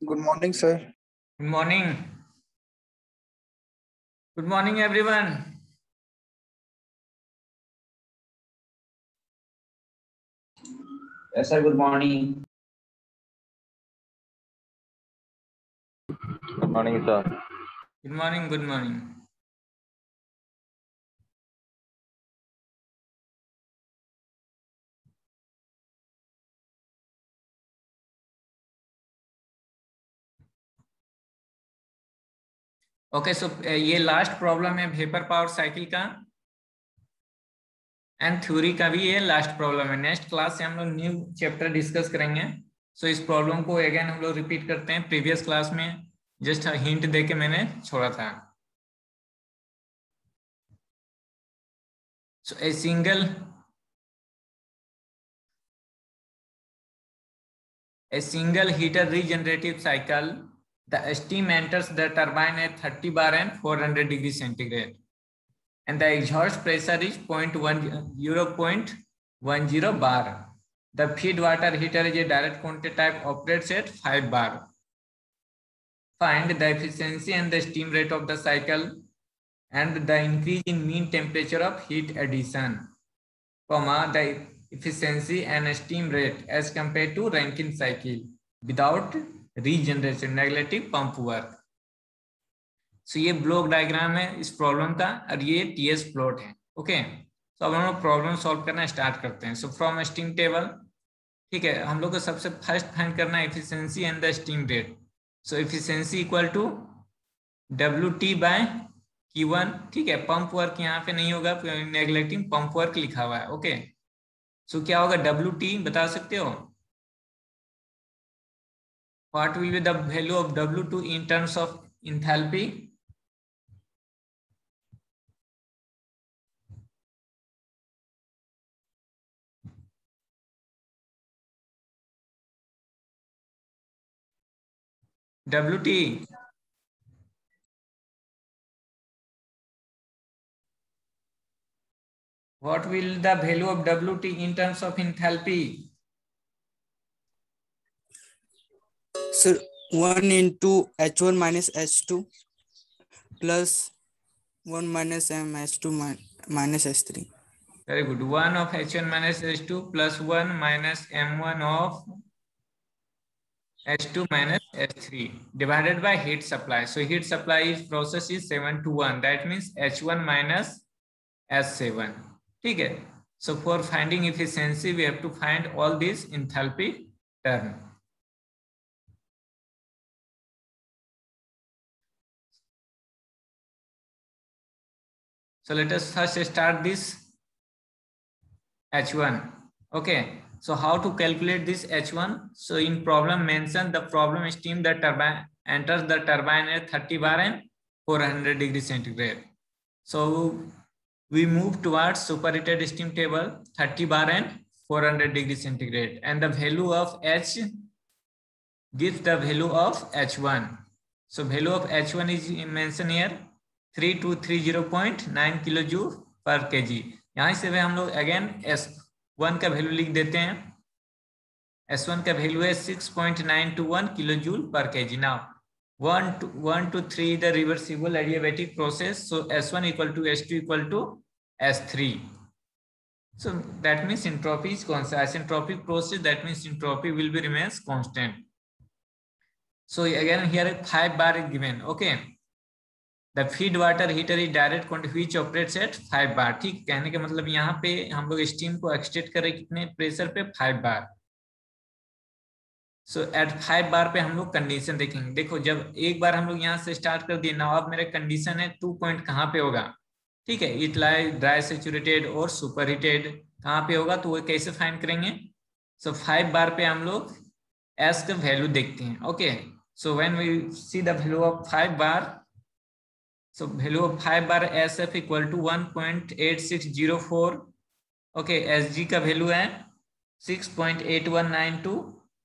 Good morning, sir. Good morning. Good morning, everyone. Yes, sir. Good morning. Good morning, sir. Good morning. Good morning. Okay so ये last problem है vapour power cycle का and theory का भी ये last problem है। Next class से हम लोग न्यू चैप्टर डिस्कस करेंगे। सो इस प्रॉब्लम को अगेन हम लोग रिपीट करते हैं। प्रीवियस क्लास में जस्ट हिंट देके मैंने छोड़ा था। सो ए single heater regenerative cycle, the steam enters the turbine at 30 bar and 400 degrees centigrade, and the exhaust pressure is 0.10 bar. The feed water heater is a direct contact type, operates at 5 bar. Find the efficiency and the steam rate of the cycle and the increase in mean temperature of heat addition, comma, the efficiency and steam rate as compared to Rankine cycle without regeneration, negative pump work. सो ये block diagram है इस problem का और ये TS plot है। Okay, तो अब हम लोग प्रॉब्लम सॉल्व करना स्टार्ट करते हैं। सो फ्रॉम स्टीम टेबल, ठीक है, हम लोग को सबसे फर्स्ट फाइंड करना है efficiency and the steam rate. So efficiency equal to WT by Q1, ठीक है। पंप वर्क यहाँ पे नहीं होगा, नेग्लेक्टिंग पंप वर्क लिखा हुआ है। ओके, सो क्या होगा WT बता सकते हो? What will be the value of W2 in terms of enthalpy? WT. What will the value of WT in terms of enthalpy? Sir, 1 into H1 minus H2 plus 1 minus M H2 minus H3. Very good. 1 of H1 minus H2 plus 1 minus M1 of H2 minus H3 divided by heat supply. So heat supply is process is 7 to 1. That means H1 minus S7. ठीक है. So for finding efficiency, we have to find all these enthalpy term. So let us first start this H1. Okay. So how to calculate this H1? So in problem mention the problem steam the turbine enters the turbine at 30 bar and 400 degrees centigrade. So we move towards superheated steam table 30 bar and 400 degrees centigrade, and the value of H gives the value of H1. So value of H1 is mentioned here 3230.9 kilojoule per kg. यहाँ से हम लोग again S1 का value लिख देते हैं। S1 का value है 6.921 किलोजूल पर kg. Now 1 to 3 the reversible adiabatic process. So S1 equal to S2 equal to S3. So that means entropy is constant. Isentropic process, that means entropy will be remains constant. So again here 5 bar is given. Okay. The feed water heater is direct contact which operates at 5 bar. ठीक, कहने का मतलब यहाँ पे हम लोग steam को extract करें कितने प्रेशर पे? 5 बार. सो एट 5 बार पे हम लोग कंडीशन देखेंगे। देखो जब एक बार हम लोग यहाँ से स्टार्ट कर दिए ना, अब मेरे कंडीशन है 2 पॉइंट कहाँ पे होगा? ठीक है, इट लाई ड्राई सैचुरेटेड और सुपर हीटेड कहाँ पे होगा, तो वो कैसे फाइंड करेंगे? सो 5 बार पे हम लोग एस का वैल्यू देखते हैं। Okay, so when we see the value of 5 bar, so value of 5 bar SF equal to 1.8604. Okay, SG का वैल्यू है 6.8192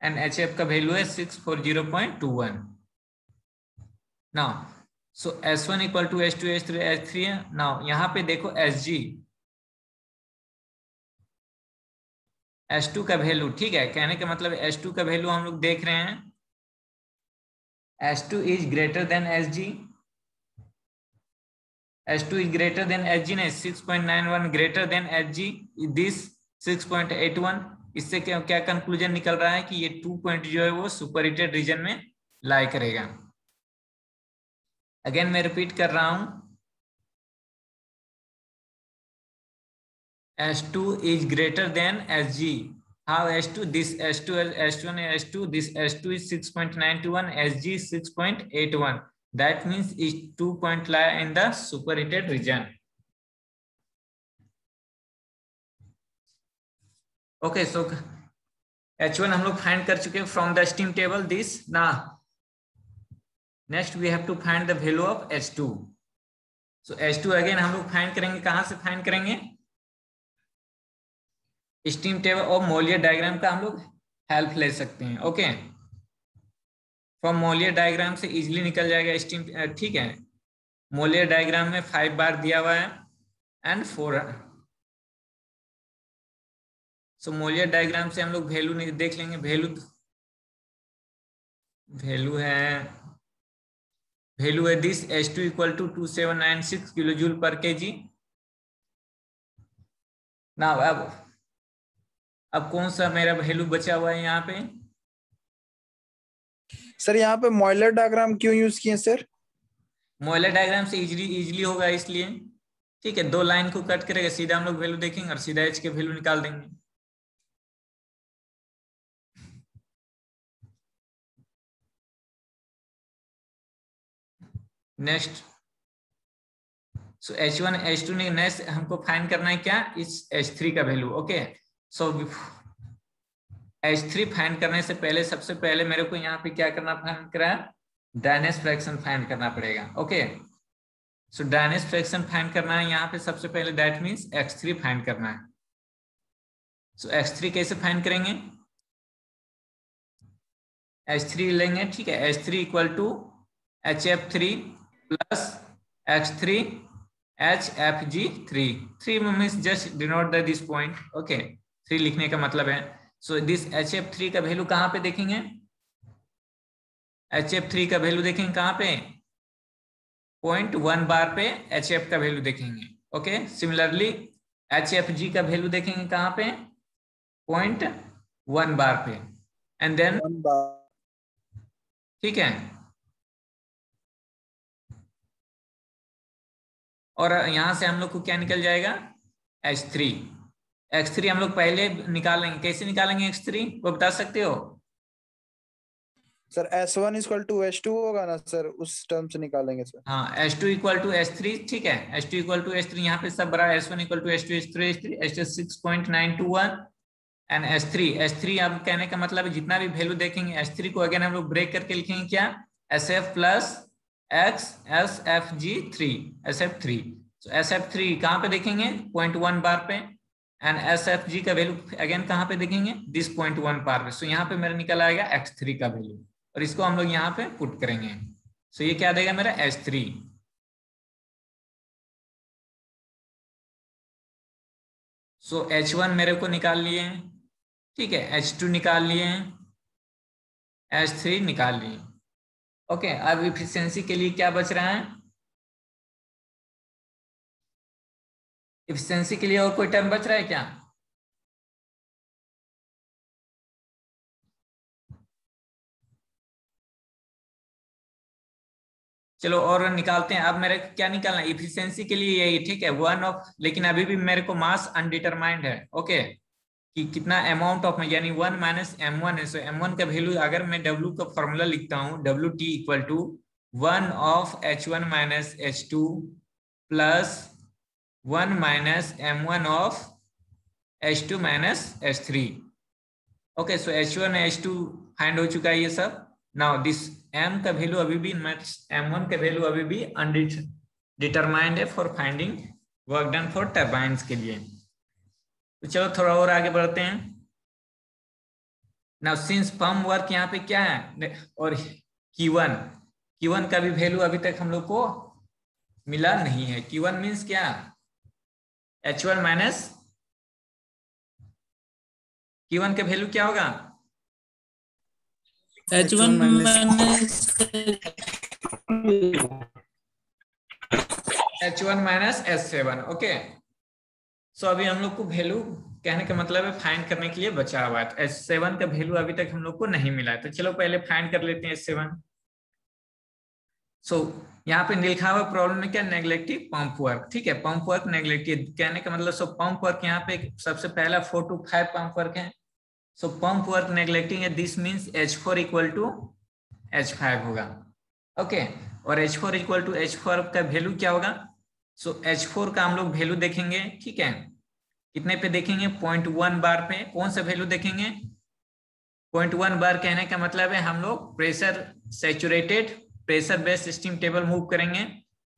एंड HF का वैल्यू है 640.21. Now so S1 equal to S2 S3 S3 है। Now यहाँ पे देखो SG S2 का value, ठीक है, कहने का मतलब S2 का वैल्यू हम लोग देख रहे हैं S2 is greater than SG. S2 is greater than SG ने 6.91 greater than SG this 6.81. इससे क्या कंक्लूजन निकल रहा है कि ये 2 पॉइंट जो है वो सुपरहीटेड रीजन में लाई करेगा। अगेन मैं रिपीट कर रहा हूं, S2 is greater than SG. How S2? This S2 S1 S2 this S2 is 6.91, SG is 6.81. That means is 2 point lie in the superheated region. Okay, so H1 हम लोग find कर चुके हैं from the steam table this ना। Next we have to find the value of H2. So H2 again हम लोग find करेंगे, कहां से फाइंड करेंगे? स्टीम टेबल और मोलियर डायग्राम का हम लोग हेल्प ले सकते हैं। ओके, फ्रॉम मोलियर डायग्राम से इजीली निकल जाएगा स्टीम। ठीक है, मोलियर डायग्राम में 5 बार दिया हुआ है एंड 4। सो मोलियर डायग्राम से हम लोग वैल्यू देख लेंगे। वैल्यू है this H2 equal to 2796 kilo joule per kg. ना अब कौन सा मेरा वैल्यू बचा हुआ है यहाँ पे? सर यहाँ पे मॉइलर डायग्राम क्यों यूज किए सर? मॉइलर डायग्राम से इजीली होगा इसलिए। ठीक है, 2 लाइन को कट करेगा, सीधा हम लोग वैल्यू देखेंगे और सीधा H के वैल्यू निकाल देंगे। नेक्स्ट, सो H1 H2 ने नेक्स्ट हमको फाइंड करना है क्या? इस H3 का वैल्यू। ओके, सो H3 फाइंड करने से पहले सबसे पहले मेरे को यहाँ पे क्या करना, फाइंड करा डायनेस फ्रैक्शन फाइंड करना पड़ेगा। ओके, सो डायनेस फ्रैक्शन फाइंड करना है यहाँ पे सबसे पहले, दैट मीन्स X3 फाइंड करना है। सो X3 कैसे फाइंड करेंगे? H3 लेंगे, ठीक है, H3 equal to HF3 plus X3 HFG3। 3 means just denote the this point. Okay, 3 लिखने का मतलब है। सो दिस HF3 का वैल्यू कहां पे देखेंगे? HF3 का वैल्यू देखेंगे कहां पे? 0.1 बार पे HF का वैल्यू देखेंगे। ओके, सिमिलरली HFG का वैल्यू देखेंगे कहां पे? 0.1 बार पे एंड देन, ठीक है, और यहां से हम लोग को क्या निकल जाएगा? H3। X3 हम लोग पहले निकालेंगे। कैसे निकालेंगे X3 वो बता सकते हो? Sir S1 equal to H2 होगा ना सर, उस टर्म से निकालेंगे सर। हाँ, H2 इक्वल टू H3। ठीक है, H2 इक्वल टू H3 यहाँ पे सब बड़ा। S1 equal to H2 H3 6.921 and H3 अब कहने का मतलब है जितना भी वैल्यू देखेंगे H3 को अगेन हम लोग ब्रेक करके लिखेंगे क्या? SF plus X SFG3 SF3। तो SF3 कहाँ पे देखेंगे? 0.1 बार पे एंड SFG का वैल्यू अगेन कहाँ पे देखेंगे? दिस 0.1 बार पे। सो यहाँ पे मेरा निकल आएगा X3 का वैल्यू और इसको हम लोग यहाँ पे पुट करेंगे। सो ये क्या देगा मेरा? H3। सो H1 मेरे को निकाल लिए, ठीक है, H2 निकाल लिए, H3 निकाल लिए। ओके, अब इफिशिएंसी के लिए क्या बच रहा है? इफिशिएंसी के लिए और कोई टर्म बच रहा है क्या? चलो और निकालते हैं। अब मेरे क्या निकालना है इफिशिएंसी के लिए? यही, ठीक है, 1 ऑफ, लेकिन अभी भी मेरे को मास अनडिटरमाइंड है। ओके, कि कितना अमाउंट ऑफ, यानी 1 माइनस M1 है। सो M1 का वैल्यू अगर मैं W का फॉर्मूला लिखता हूँ, WT equal to 1 of H1 minus H2 plus 1 minus M1 of H2 minus H3। Okay, so H1 H2 find हो चुका है ये सब। नाउ दिस M का वैल्यू अभी भी, M1 का वैल्यू अभी भी अनडिटरमाइंड है for finding work done for turbines के लिए। तो चलो थोड़ा और आगे बढ़ते हैं। नाउ सिंस पंप वर्क यहाँ पे क्या है, और Q1 का भी वैल्यू अभी तक हम लोग को मिला नहीं है। Q1 मीन्स क्या? H1 माइनस Q1 का वैल्यू क्या होगा? H1 minus H1 minus S7। Okay, सो अभी हम लोग को वैल्यू कहने का मतलब है फाइंड करने के लिए बचा हुआ है। तो S7 का वैल्यू अभी तक हम लोग को नहीं मिला है, तो चलो पहले फाइंड कर लेते हैं S7। सो यहाँ पे लिखा हुआ प्रॉब्लम में क्या, नेग्लेक्टिव पंप वर्क। ठीक है, पंप वर्क नेग्लेक्टिव कहने का मतलब, सो पंप वर्क यहाँ पे सबसे पहला 4 to 5 पंप वर्क है। सो पंप वर्क नेग्लेक्टिंग है, this means H4 equal to H5 होगा। ओके, और H4 इक्वल टू H4 का वैल्यू क्या होगा? सो H4 का हम लोग वैल्यू देखेंगे। ठीक है, कितने पे देखेंगे? 0.1 बार पे। कौन सा वैल्यू देखेंगे? 0.1 बार कहने का मतलब है हम लोग pressure saturated pressure based steam table move करेंगे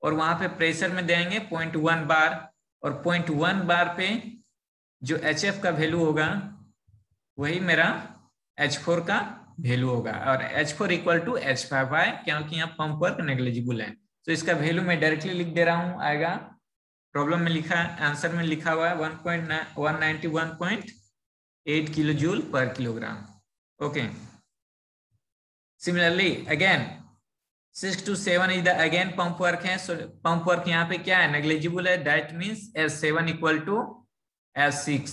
और वहां पे प्रेशर में देंगे 0.1 बार, और 0.1 बार पे जो HF का वैल्यू होगा वही मेरा H4 का वैल्यू होगा, और H4 इक्वल टू H5 है क्योंकि यहाँ पंप वर्क नेग्लिजिबल है। तो इसका वैल्यू मैं डायरेक्टली लिख दे रहा हूँ, आएगा प्रॉब्लम में लिखा, आंसर में लिखा हुआ है 191.8 kilo joule per kilogram. Okay, similarly again 6 to 7 is the again pump work है। सो पंप वर्क यहाँ पे क्या है, नेग्लिजिबल है, that means S7 equal to S6।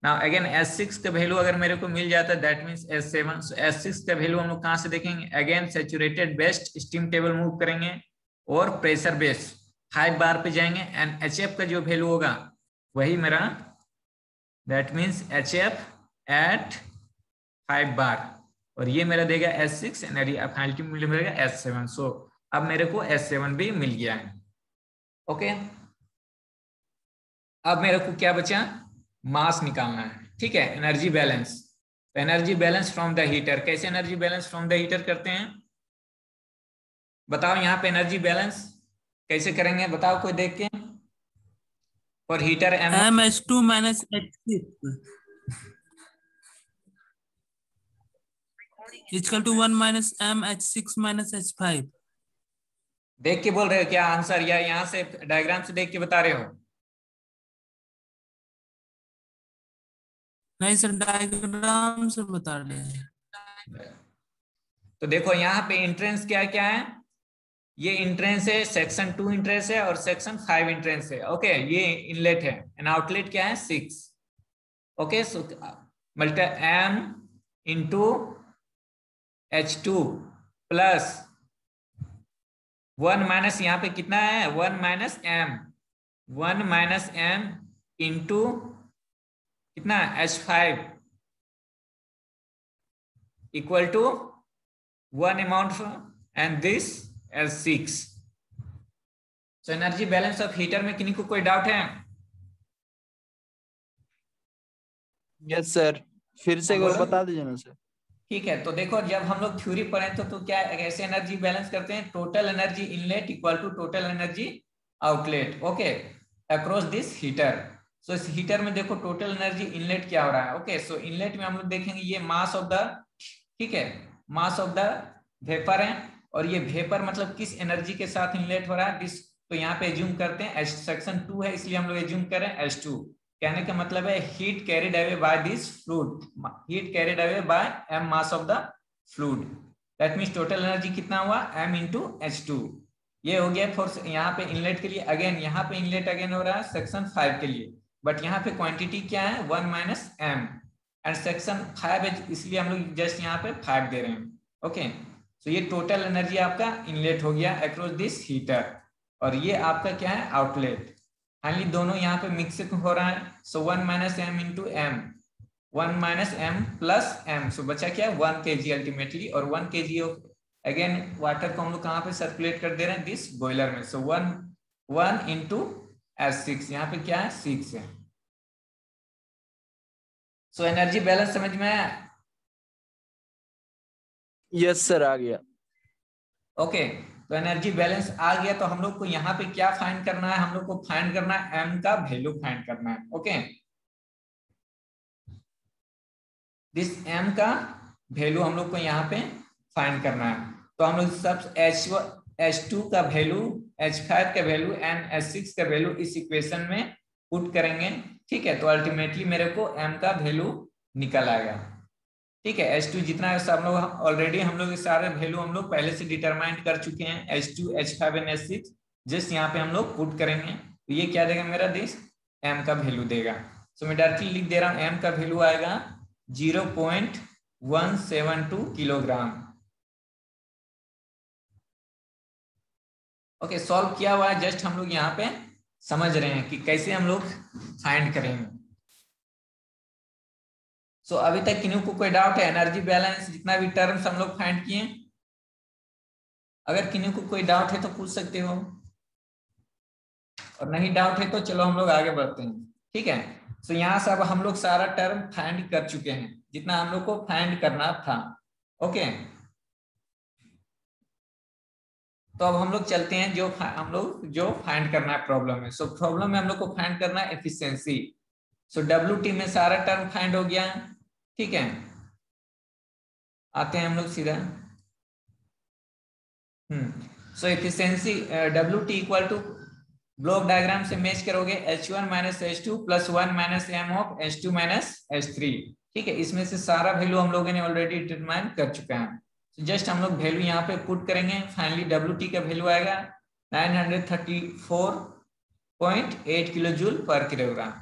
Now again S6 का वैल्यू अगर मेरे को मिल जाता है that means S7। So S6 का वैल्यू हम लोग कहाँ से देखेंगे? Again saturated based steam table move करेंगे और प्रेशर बेस्ड 5 बार पे जाएंगे, एंड HF का जो वैल्यू होगा वही मेरा, दैट मीन्स HF एट 5 बार, और ये मेरा देगा S6 एंड फाइनली मिलेगा S7। सो अब मेरे को S7 भी मिल गया है। ओके, अब मेरे को क्या बचा? मास निकालना है। ठीक है, एनर्जी बैलेंस। तो energy balance from the heater, कैसे energy balance from the heater करते हैं बताओ? यहाँ पे एनर्जी बैलेंस कैसे करेंगे बताओ, कोई देख के? और heater MH2 minus H6 equal to 1 minus MH6 minus H5। देख के बोल रहे हो क्या आंसर, या यहाँ से डायग्राम से देख के बता रहे हो? नहीं सर, डायग्राम से बता रहे हैं। तो देखो यहाँ पे इंट्रेंस क्या क्या है, ये इंट्रेंस है, सेक्शन 2 इंट्रेंस है और सेक्शन 5 इंट्रेंस है। ओके, ये इनलेट है, एंड आउटलेट क्या है 6। Okay, so multi M into H2 plus 1 minus, यहाँ पे कितना है 1 माइनस M इंटू कितना H5 equal to 1 amount and this S6। So energy balance of heater में किन्हीं को कोई डाउट है? यस सर, फिर से एक बार बता दीजिए ना सर। ठीक है, तो देखो जब हम लोग थ्योरी पढ़े तो क्या ऐसे एनर्जी बैलेंस करते हैं, total energy inlet equal to total energy outlet. Okay, across this heater. So इस हीटर में देखो टोटल एनर्जी इनलेट क्या हो रहा है। ओके, सो इनलेट में हम लोग देखेंगे ये मास ऑफ द, ठीक है, मास ऑफ द वेपर है, और ये वेपर मतलब किस एनर्जी के साथ इनलेट हो रहा है दिस। तो यहाँ पे एज्यूम करते हैं सेक्शन 2 है इसलिए हम लोग एज्यूम करें H2। कहने का मतलब है heat carried away by this fluid, heat carried away by M mass of the fluid, that means total energy कितना हुआ M इंटू H2। ये हो गया फॉर यहाँ पे इनलेट के लिए। अगेन यहाँ पे इनलेट अगेन हो रहा है सेक्शन 5 के लिए, बट यहाँ पे क्वांटिटी क्या है 1 माइनस M, एंड सेक्शन 5 है इसलिए हम लोग जस्ट यहाँ पे 5 दे रहे हैं। ओके, तो ये टोटल एनर्जी आपका इनलेट हो गया अक्रॉस दिस हीटर, और ये आपका क्या है आउटलेट। फाइनली दोनों यहाँ पे मिक्स हो रहा है। सो 1 minus M into M, 1 minus M plus M, सो बचा क्या 1 kg अल्टीमेटली, और 1 kg ऑफ अगेन वाटर को हम लोग कहाँ पे सर्कुलेट कर दे रहे हैं दिस बॉयलर में। सो 1 इंटू S6, यहाँ पे क्या है 6 है। सो एनर्जी बैलेंस समझ में आया? यस सर, आ गया। ओके, तो एनर्जी बैलेंस आ गया, तो हम लोग को यहाँ पे क्या फाइंड करना है? हम लोग को फाइंड करना है M का वैल्यू फाइंड करना है। ओके, दिस M का वैल्यू हम लोग को यहाँ पे फाइंड करना है। तो हम लोग सब H2 का वैल्यू, H5 का वैल्यू एंड H6 का वैल्यू इस इक्वेशन में पुट करेंगे। ठीक है, तो अल्टीमेटली मेरे को M का वैल्यू निकल आएगा। ठीक है। H2 जितना सब लोग ऑलरेडी हम लोग सारे वैल्यू हम लोग पहले से डिटरमाइन कर चुके हैं, H2 H5 and H6। Just यहाँ पे हम लोग पुट करेंगे तो ये क्या देगा मेरा दिस M का वैल्यू देगा। सो मैं डायरेक्टली लिख दे रहा हूँ M का वैल्यू आएगा 0.172 किलोग्राम। ओके, सॉल्व किया हुआ है, जस्ट हम लोग यहाँ पे समझ रहे हैं कि कैसे हम लोग फाइंड करेंगे। सो अभी तक किन्हीं को कोई डाउट है? एनर्जी बैलेंस जितना भी टर्म्स हम लोग फाइंड किए, अगर किन्हीं को कोई डाउट है तो पूछ सकते हो, और नहीं डाउट है तो चलो हम लोग आगे बढ़ते हैं। ठीक है, सो यहाँ से अब हम लोग सारा टर्म फाइंड कर चुके हैं जितना हम लोग को फाइंड करना था। ओके, तो अब हम लोग चलते हैं जो हम लोग जो फाइंड करना है प्रॉब्लम में। सो प्रॉब्लम में हम लोग को फाइंड करना है एफिशिएंसी। सो WT में सारा टर्म फाइंड हो गया। ठीक है, आते हैं हम लोग सीधा। So efficiency WT equal to block diagram से मैच करोगे H1 minus H2 plus 1 minus M of H2 minus H3। ठीक है, इसमें से सारा वैल्यू हम लोगों ने ऑलरेडी डिटरमाइन कर चुका है। जस्ट हम लोग वैल्यू यहाँ पे पुट करेंगे। फाइनली WT का वैल्यू आएगा 934.8 kilo joule per kilogram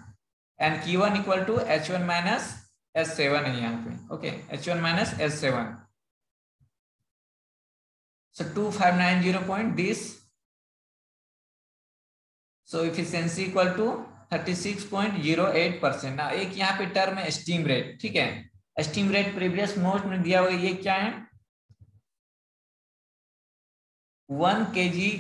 and Q1 equal to H1 minus S7 है यहाँ पे। Okay, H1 minus S7। So 2590 this। So efficiency equal to 36.08%। ना एक यहाँ पे टर्म है स्टीम रेट। ठीक है, स्टीम रेट प्रीवियस नोट में दिया हुआ है, ये क्या है 1 kg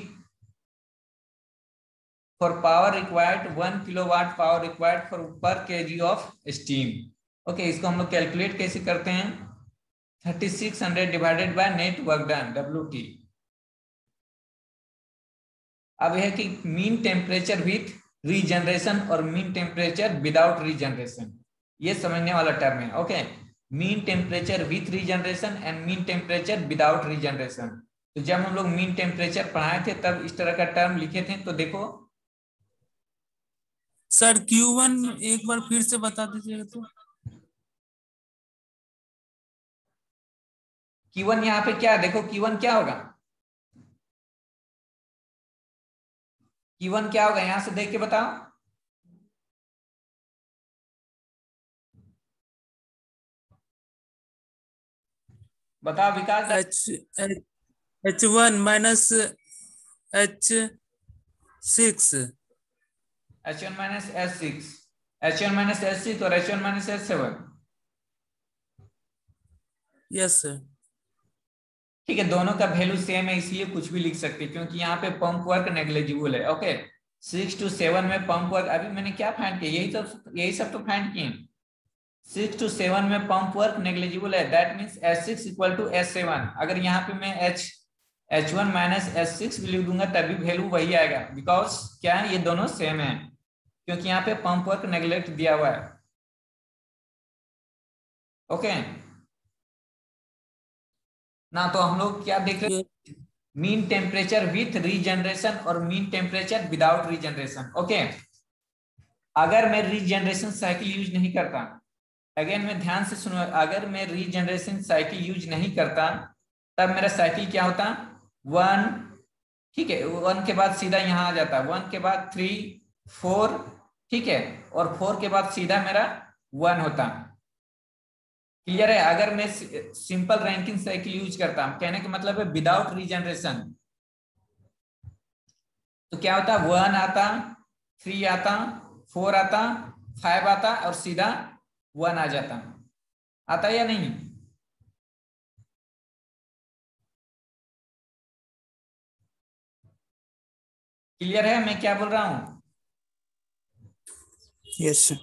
for power required 1 kilowatt power required for पर kg ऑफ स्टीम। ओके, इसको हम लोग कैलकुलेट कैसे करते हैं 3600 divided by net work done WT। अब यह कि मीन टेम्परेचर विथ रीजनरेशन और मीन टेम्परेचर विदाउट रीजनरेशन, ये समझने वाला टर्म है। Okay, mean temperature with regeneration and mean temperature without regeneration. तो जब हम लोग मीन टेम्परेचर पढ़ाए थे तब इस तरह का टर्म लिखे थे। तो देखो सर Q1 एक बार फिर से बता दीजिएगा तो। Q1 यहाँ पे क्या, देखो Q1 क्या होगा, Q1 क्या होगा यहां से देख के बताओ। बताओ विकास। H1 minus H6 H1 minus S6, H1 minus S6 और H1 minus S7। Yes sir. ठीक है, दोनों का वैल्यू सेम है इसलिए कुछ भी लिख सकते हैं क्योंकि यहाँ पे पंप वर्क नेग्लिजिबल है। ओके, 6 to 7 में पंप वर्क, अभी मैंने क्या फाइंड किया, यही सब तो फाइंड किए। 6 to 7 में पंप वर्क नेग्लिजिबल है, that means S6 equal to S7। अगर यहाँ पे मैं H1 माइनस S6 भी लिख दूंगा तभी वैल्यू वही आएगा, बिकॉज क्या है ये दोनों सेम है क्योंकि यहाँ पे पंप वर्क नेग्लेक्ट दिया हुआ है। ओके ना, तो हम लोग क्या देख रहे हैं, मीन टेम्परेचर विथ रीजनरेशन और mean temperature without regeneration. Okay, अगर मैं रीजनरेशन साइकिल यूज नहीं करता, अगेन मैं ध्यान से सुनो, अगर मैं रीजनरेशन साइकिल यूज नहीं करता तब मेरा साइकिल क्या होता 1, ठीक है, 1 के बाद सीधा यहाँ आ जाता, 1 के बाद 3 4, ठीक है, और 4 के बाद सीधा मेरा 1 होता। क्लियर है? अगर मैं सिंपल रैंकिंग साइकिल यूज करता, कहने का मतलब है विदाउट रीजनरेशन, तो क्या होता 1 आता, 3 आता, 4 आता, 5 आता और सीधा 1 आ जाता। आता या नहीं? क्लियर है मैं क्या बोल रहा हूं? Yes sir.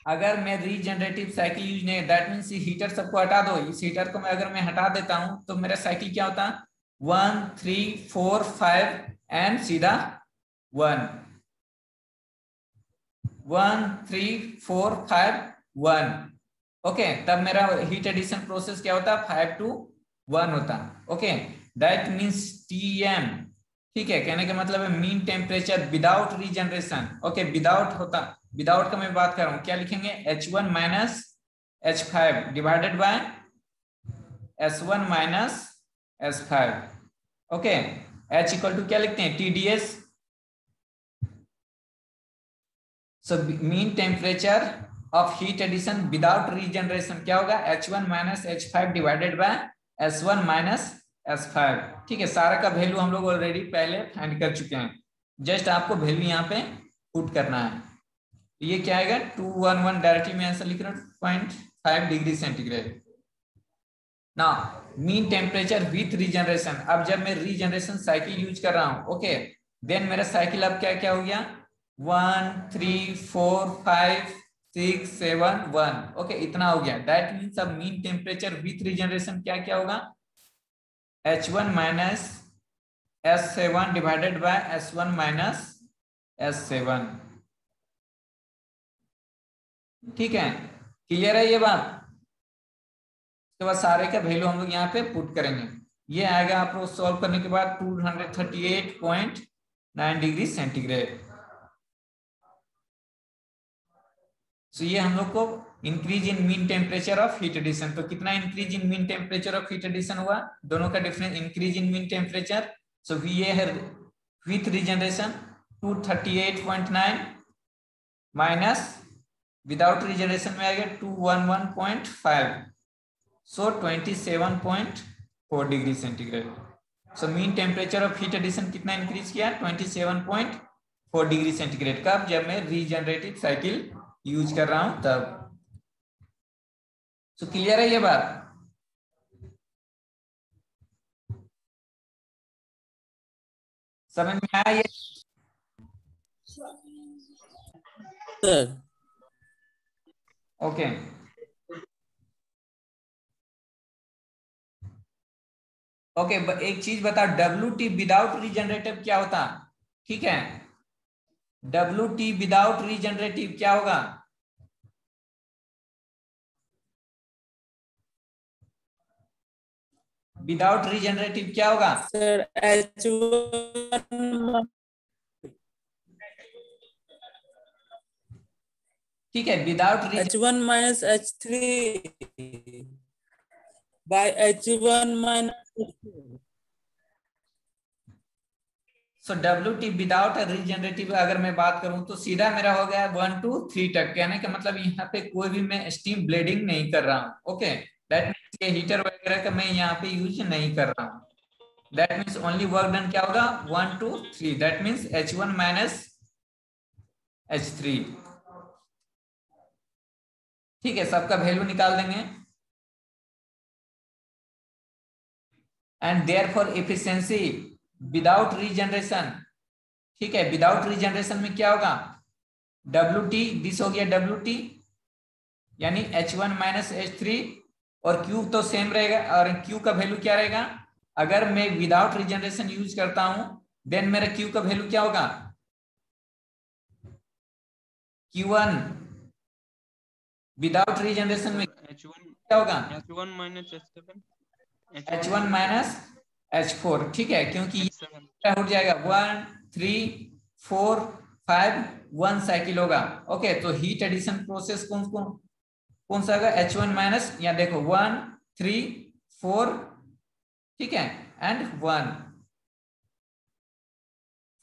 अगर मैं रीजनरेटिव साइकिल यूज नहीं, दैट मीन्स हीटर सबको हटा दो, इस हीटर को मैं अगर मैं हटा देता हूं तो मेरा साइकिल क्या होता 1 3 4 5 एंड सीधा 1 1 3 4 5 1। ओके, तब मेरा हीट एडिशन प्रोसेस क्या होता 5 to 1 होता। ओके, दैट मीन्स TM, ठीक है, कहने का मतलब है mean temperature without regeneration. Okay, without होता, विदाउट का मैं बात कर रहा हूं, क्या लिखेंगे H1 minus H5 divided by S1 minus S5। Okay, H equal to क्या लिखते हैं, TDS। So mean temperature of heat addition without regeneration क्या होगा, H1 minus H5 divided by S1 minus S5। ठीक है, सारा का वैल्यू हम लोग ऑलरेडी पहले फाइंड कर चुके हैं, जस्ट आपको वैल्यू यहाँ पे पुट करना है। ये क्या आएगा 211, डायरेक्टली मैं आंसर लिख रहा हूँ 0.5 डिग्री सेंटीग्रेड। ना मीन टेम्परेचर विथ रीजनरेशन, अब जब मैं रीजनरेशन साइकिल यूज कर रहा हूँ, ओके, देन मेरा साइकिल अब क्या क्या हो गया 1 3 4 5 6 7 1। ओके, इतना हो गया। दैट मीन्स अब मीन टेम्परेचर विथ रीजनरेशन क्या क्या होगा, H1 minus S7 divided by S1 minus S7। ठीक है, क्लियर है ये बात। उसके बाद सारे का वैल्यू हम लोग यहाँ पे पुट करेंगे। ये आएगा आप लोग सॉल्व करने के बाद 238.9 डिग्री सेंटीग्रेड। सो ये हम लोग को increase in mean temperature of heat addition. तो कितना increase in mean temperature of heat addition हुआ, दोनों का difference, increase in mean temperature. So ये है with regeneration 238.9 minus without regeneration में आएगा 211.5, so 27.4 degree centigrade. So mean temperature of heat addition कितना इंक्रीज किया, 27.4 डिग्री सेंटीग्रेड। कब, जब मैं रीजनरेटिव साइकिल यूज कर रहा हूं तब। सो क्लियर है ये बात। समझ में आया ये? सर ओके, ओके, एक चीज बताओ, WT विदाउट रीजनरेटिव क्या होता, ठीक है, WT विदाउट रीजनरेटिव क्या होगा, विदाउट रीजनरेटिव क्या होगा सर H1 ठीक है, without H1 minus H3 by H1 minus H2। So WT without regenerative अगर मैं बात करूं तो सीधा मेरा हो गया 1 to 3 तक। कहने का मतलब यहाँ पे कोई भी मैं स्टीम ब्लेडिंग नहीं कर रहा हूँ। ओके, दैट मीन्स ये हीटर वगैरह का मैं यहाँ पे यूज नहीं कर रहा हूँ। That means only work done क्या होगा 1 to 3, that means H1 minus H3। ठीक है, सबका वैल्यू निकाल देंगे। And therefore efficiency without regeneration, ठीक है, विदाउट रीजनरेशन में क्या होगा WT, दिस हो गया WT यानी H1 माइनस H3, और Q तो सेम रहेगा, और Q का वैल्यू क्या रहेगा, अगर मैं विदाउट रीजनरेशन यूज करता हूं देन मेरा Q का वैल्यू क्या होगा Q1, विदाउट रीजनरेशन में क्या होगा H1 minus H7, H1 minus H4। ठीक है, क्योंकि ये उठ जाएगा 1 3 4 5 1 साइकिल होगा। ओके, तो हीट एडिशन प्रोसेस कौन सा होगा H1 माइनस, या देखो 1 3 4, ठीक है, एंड 1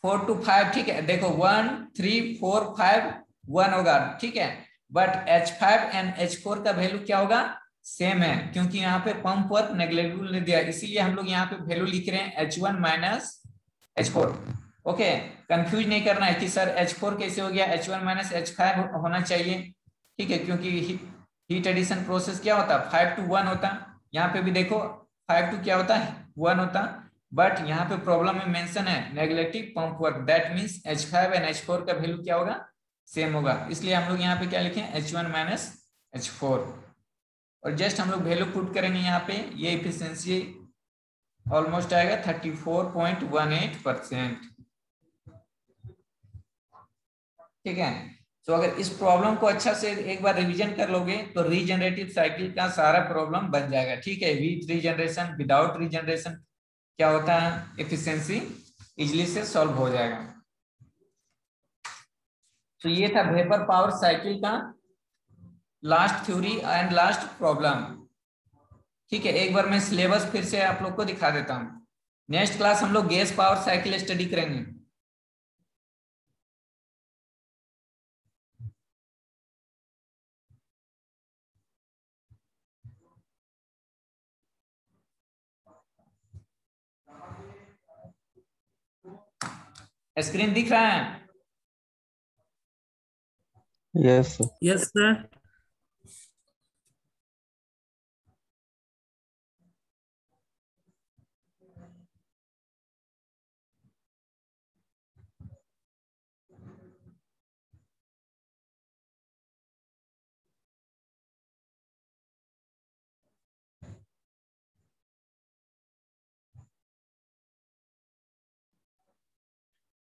4 to 5, ठीक है, देखो 1 3 4 5 1 होगा, ठीक है, बट H5 एंड H4 का वैल्यू क्या होगा, सेम है, क्योंकि यहाँ पे पंप वर्क नेग्लेक्टेबल ने दिया, इसीलिए हम लोग यहाँ पे वैल्यू लिख रहे हैं H1 minus H4। Okay, confuse नहीं करना है कि सर H4 कैसे हो गया, H1 माइनस H5 होना चाहिए। ठीक है, क्योंकि हीट एडिशन प्रोसेस क्या होता है 5 to 1 होता, यहाँ पे भी देखो 5 to क्या होता है 1 होता, बट यहाँ पे प्रॉब्लम में मेंशन है neglecting pump work, that means H5 and H4 का वैल्यू क्या होगा, सेम होगा, इसलिए हम लोग यहाँ पे क्या लिखें H1 माइनस H4, और जस्ट हम लोग वैल्यू पुट करेंगे यहाँ पे, ये एफिशिएंसी ऑलमोस्ट आएगा 34.18%। ठीक है, तो अगर इस प्रॉब्लम को अच्छा से एक बार रिवीजन कर लोगे तो रीजनरेटिव साइकिल का सारा प्रॉब्लम बन जाएगा। ठीक है, विथ रीजनरेशन विदाउट रीजनरेशन क्या होता है, एफिशिएंसी इजीली से सॉल्व हो जाएगा। तो ये था वेपर पावर साइकिल का last theory and last problem. ठीक है, एक बार मैं सिलेबस फिर से आप लोग को दिखा देता हूँ। नेक्स्ट क्लास हम लोग गैस पावर साइकिल स्टडी करेंगे। स्क्रीन दिख रहा है? Yes sir. Yes sir.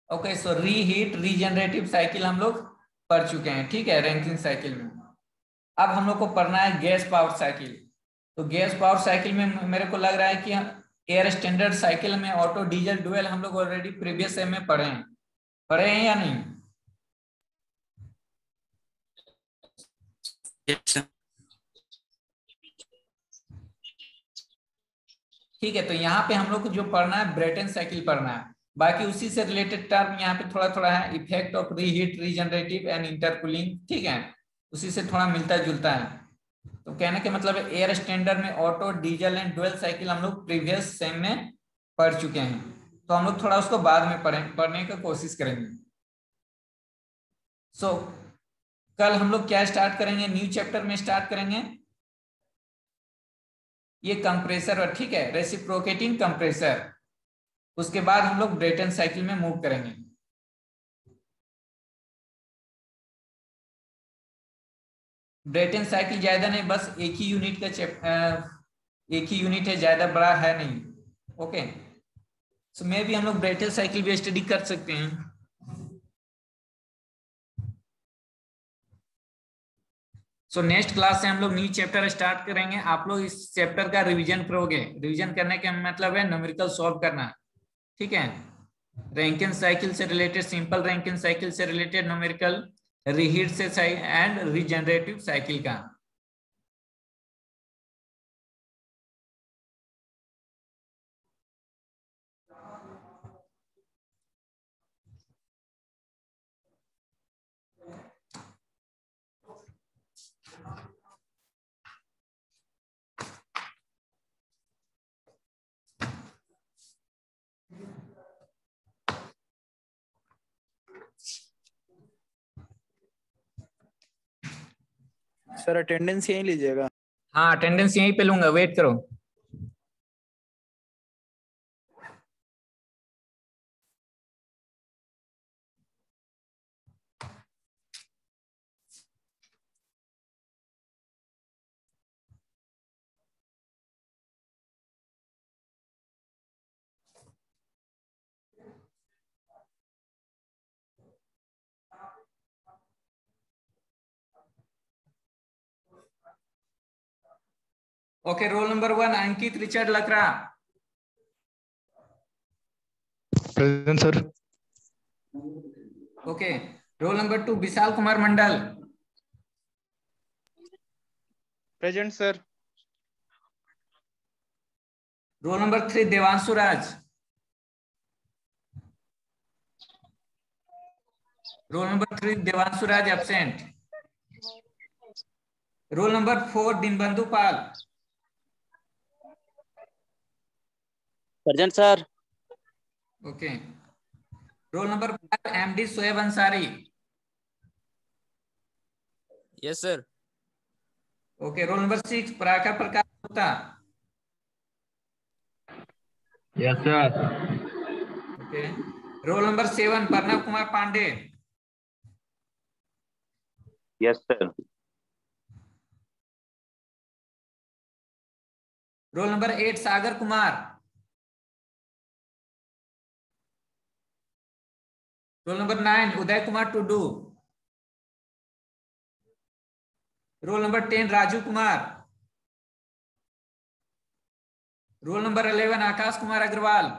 Okay, so reheat regenerative cycle हम लोग पढ़ चुके हैं। ठीक है, रैंकिन साइकिल में अब हम लोग को पढ़ना है गैस पावर साइकिल। तो गैस पावर साइकिल में मेरे को लग रहा है कि एयर स्टैंडर्ड साइकिल में ऑटो डीजल डुएल हम लोग ऑलरेडी प्रीवियस सेम में पढ़े हैं या नहीं? ठीक है, तो यहाँ पे हम लोग को जो पढ़ना है ब्रेटन साइकिल पढ़ना है। बाकी उसी से रिलेटेड टर्म यहाँ पे थोड़ा थोड़ा है, effect of reheat regenerative and intercooling. ठीक है, उसी से थोड़ा मिलता जुलता है। तो कहने के मतलब एयर स्टैंडर्ड में auto diesel and dual cycle हम लोग प्रीवियस सेम में पढ़ चुके हैं, तो हम लोग थोड़ा उसको बाद में पढ़ने का कोशिश करेंगे। सो कल हम लोग क्या स्टार्ट करेंगे? न्यू चैप्टर में स्टार्ट करेंगे ये कंप्रेसर। ठीक है, रेसिप्रोकेटिंग कंप्रेसर। उसके बाद हम लोग ब्रेटन साइकिल में मूव करेंगे। ब्रेटन साइकिल ज्यादा नहीं, बस एक ही यूनिट है, ज्यादा बड़ा है नहीं। ओके, सो मे भी हम लोग ब्रेटन साइकिल भी स्टडी कर सकते हैं। सो नेक्स्ट क्लास से हम लोग न्यू चैप्टर स्टार्ट करेंगे। आप लोग इस चैप्टर का रिवीजन करोगे। रिवीजन करने का मतलब है न्यूमेरिकल सॉल्व करना। ठीक है, रैंकिन साइकिल से रिलेटेड, सिंपल रैंकिन साइकिल से रिलेटेड न्यूमेरिकल, रीहीट से एंड रीजनरेटिव साइकिल का। सर अटेंडेंस यहीं लीजिएगा। हाँ, अटेंडेंस यहीं पे लूंगा, वेट करो। Okay, roll number 1 Ankit Richard Lakra. Present sir. Okay, roll number 2 Vishal Kumar Mandal. Present sir. Roll number 3 Devanshu Raj. Roll number 3 Devanshu Raj absent. Roll number 4 Deenbandhu Pal. Present sir. Okay, roll number 5 MD Shoaib Ansari. Yes sir. Okay, roll number 6 Paraka Prakash Gupta. Yes sir. Okay, roll number 7 Pranav Kumar Pandey. Yes sir. Roll number 8 Sagar Kumar. Roll number 9 Uday Kumar Tudu. Roll number 10 Raju Kumar. Roll number 11 Akash Kumar Agarwal.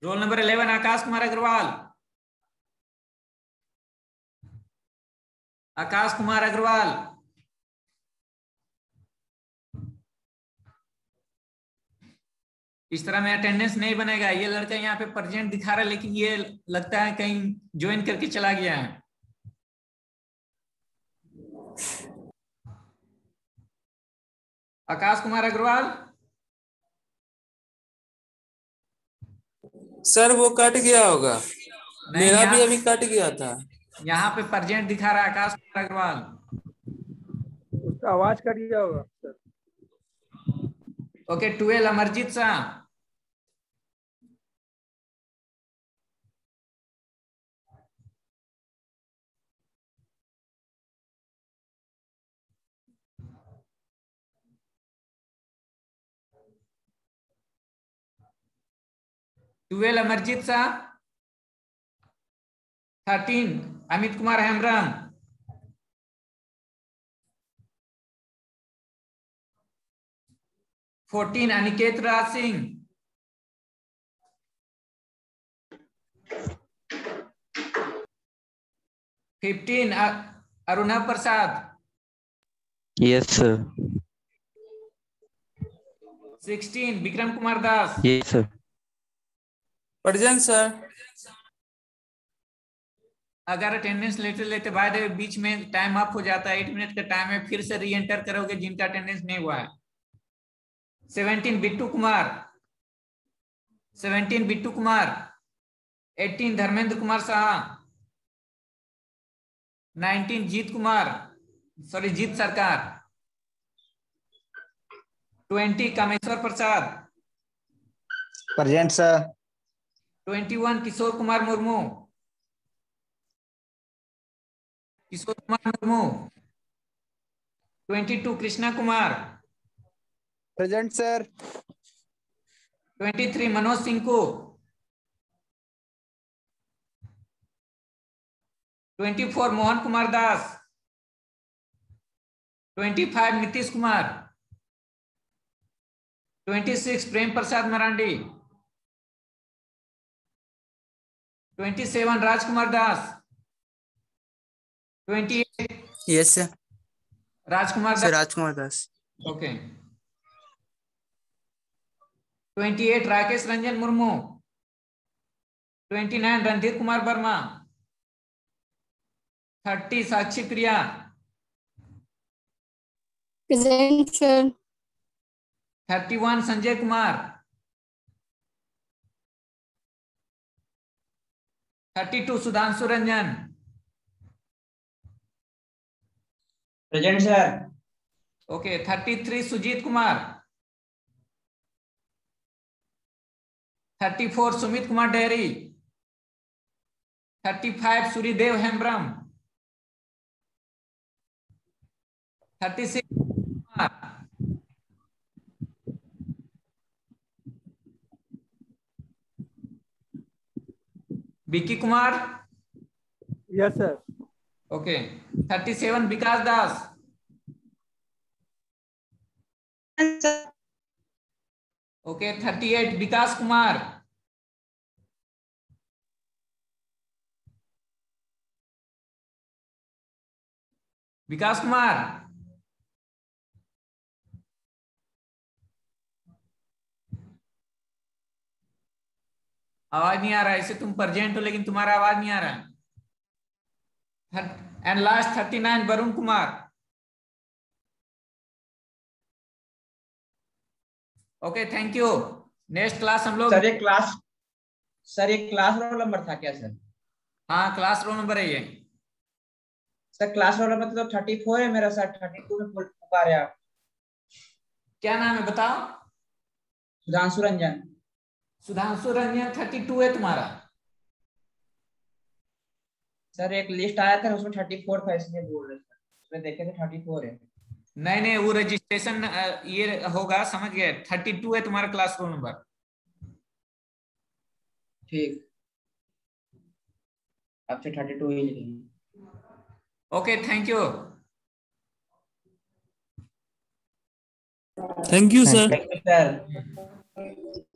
Roll number 11 Akash Kumar Agarwal. Akash Kumar Agarwal. इस तरह में attendance नहीं बनेगा। ये लड़का यहाँ पे present दिखा रहा है लेकिन ये लगता है कहीं ज्वाइन करके चला गया है। आकाश कुमार अग्रवाल। सर वो कट गया होगा, नहीं, मेरा भी अभी कट गया था। यहाँ पे प्रेजेंट दिखा रहा है आकाश कुमार अग्रवाल। उसका आवाज कट गया होगा sir. Okay 12 Amarjeet Shah. Amarjeet Shah. 13 Amit Kumar Hembram. 14 Aniket Raj Singh. 15 Aruna Prasad. Yes sir. 16 Vikram Kumar Das. Yes sir. Present sir. अगर अटेंडेंस लेटर लेते बाद बीच में टाइम अप हो जाता है, 8 मिनट का टाइम है, फिर से री एंटर करोगे जिनका अटेंडेंस नहीं हुआ है। 17 Bittu Kumar. 17 Bittu Kumar. 18 Dharmendra Kumar Shah. 19 Jeet Kumar, sorry Jeet Sarkar. 20 Kameshwar Prasad. Present sir. 21 Kishore Kumar Murmu. Kishore Kumar Murmu. 22 Krishna Kumar. Present sir. 23 Manoj Singh को। 24 Mohan Kumar Das. 25 Nitish Kumar. 26 Prem Prasad Marandi. 27 Rajkumar Das. 28 yes sir. Rajkumar sir Das. Rajkumar Das. Okay 28 Rakesh Ranjan Murmu. 29 Randhir Kumar Verma. 30 Sakshi Priya. Present sir. 31 Sanjay Kumar. 32 Sudhanshu Ranjan. Present sir. Okay 33 Sujeet Kumar. 34 Sumit Kumar Dehri. 35 Suryadev Hembram. 36 Kumar. Vicky Kumar. Yes sir. Okay 37 Vikas Das. Okay 38 Vikas Kumar. Vikas Kumar. आवाज नहीं आ रहा है, इसे तुम प्रेजेंट हो लेकिन तुम्हारा आवाज नहीं आ रहा है। And last 39 Varun Kumar. Okay thank you. Next class हम लोग। सर ये क्लास रोल नंबर था क्या सर? हाँ क्लास रोल नंबर है ये। सर क्लास रोल नंबर तो 34 है मेरा सर, 32 में पुकारे आप। क्या नाम है बताओ? सुधांशु रंजन। सुधांशु रंजन 32 है तुम्हारा। सर एक लिस्ट आया था उसमें 34 था इसलिए बोल रहे सर, उसमें देखे थे 34 है। नहीं नहीं वो रजिस्ट्रेशन ये होगा, समझ गए। 32 है तुम्हारा क्लास रोल नंबर। ठीक, अब से 32 ही लिखेंगे। Okay thank you. Thank you sir. Thank you sir.